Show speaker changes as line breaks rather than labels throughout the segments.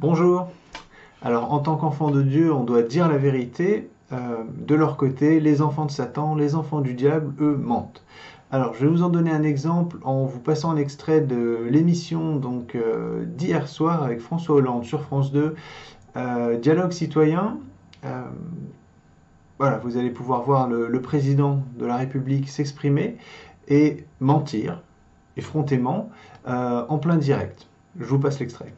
Bonjour. Alors, en tant qu'enfant de Dieu, on doit dire la vérité. De leur côté, les enfants de Satan, les enfants du diable, eux, mentent. Alors, je vais vous en donner un exemple en vous passant un extrait de l'émission d'hier soir avec François Hollande sur France 2, Dialogue citoyen. Euh, voilà, vous allez pouvoir voir le président de la République s'exprimer et mentir, effrontément, en plein direct. Je vous passe l'extrait.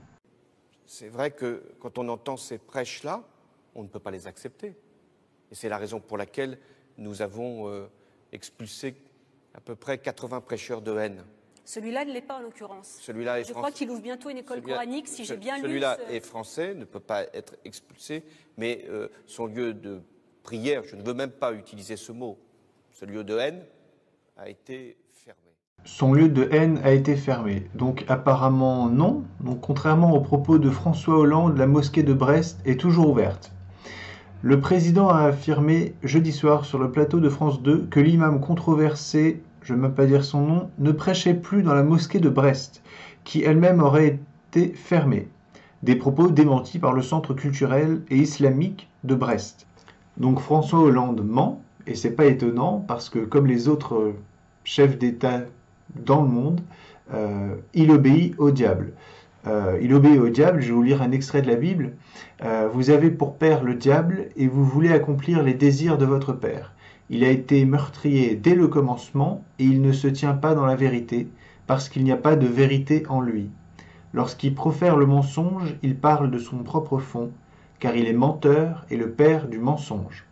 C'est vrai que quand on entend ces prêches-là, on ne peut pas les accepter. Et c'est la raison pour laquelle nous avons expulsé à peu près 80 prêcheurs de haine.
Celui-là ne l'est pas en l'occurrence.
Celui-là est
Je crois qu'il ouvre bientôt une école coranique, si j'ai bien lu.
Celui-là est français, ne peut pas être expulsé, mais son lieu de prière, je ne veux même pas utiliser ce mot, ce lieu de haine a été fermé.
Son lieu de haine a été fermé. Donc apparemment non. Donc contrairement aux propos de François Hollande, la mosquée de Brest est toujours ouverte. Le président a affirmé jeudi soir sur le plateau de France 2 que l'imam controversé, je ne vais même pas dire son nom, ne prêchait plus dans la mosquée de Brest, qui elle-même aurait été fermée. Des propos démentis par le Centre culturel et islamique de Brest. Donc François Hollande ment, et c'est pas étonnant parce que comme les autres chefs d'État dans le monde, il obéit au diable. Il obéit au diable, je vais vous lire un extrait de la Bible. Vous avez pour père le diable et vous voulez accomplir les désirs de votre père. Il a été meurtrier dès le commencement et il ne se tient pas dans la vérité parce qu'il n'y a pas de vérité en lui. Lorsqu'il profère le mensonge, il parle de son propre fond, car il est menteur et le père du mensonge.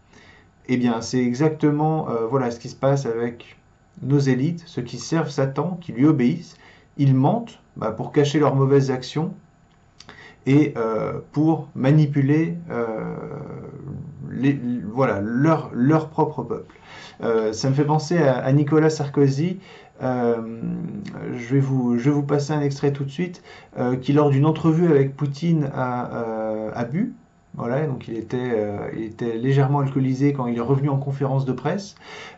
Eh bien, c'est exactement voilà ce qui se passe avec nos élites, ceux qui servent Satan, qui lui obéissent. Ils mentent pour cacher leurs mauvaises actions et pour manipuler leur propre peuple. Ça me fait penser à Nicolas Sarkozy. Je vais vous passer un extrait tout de suite, qui lors d'une entrevue avec Poutine a bu. Voilà, donc il était légèrement alcoolisé quand il est revenu en conférence de presse.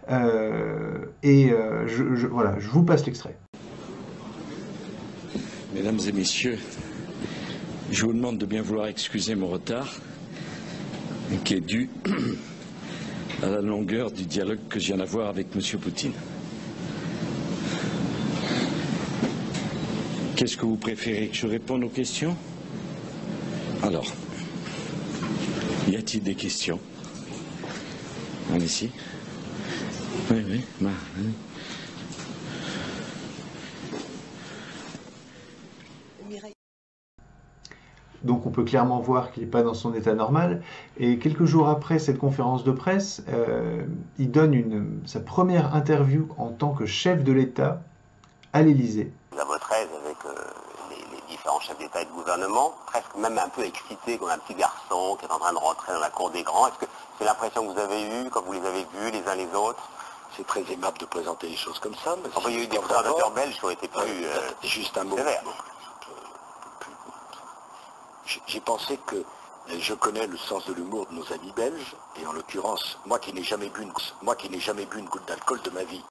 Voilà, je vous passe l'extrait.
Mesdames et messieurs, je vous demande de bien vouloir excuser mon retard, qui est dû à la longueur du dialogue que je viens d'avoir avec M. Poutine. Qu'est-ce que vous préférez, que je réponde aux questions? Alors, y a-t-il des questions? Allez-y. Oui.
Donc on peut clairement voir qu'il n'est pas dans son état normal. Et quelques jours après cette conférence de presse, il donne sa première interview en tant que chef de l'État à l'Élysée.
À votre aise avec les différents chefs d'État et de gouvernement, presque même un peu excité comme un petit garçon qui est en train de rentrer dans la cour des grands. Est-ce que c'est l'impression que vous avez eue quand vous les avez vus les uns les autres?
C'est très aimable de présenter les choses comme ça. Mais
enfin, il y a eu des observateurs belges qui ont été plus
juste un mot. J'ai pensé que je connais le sens de l'humour de nos amis belges, et en l'occurrence, moi qui n'ai jamais bu une goutte d'alcool de ma vie.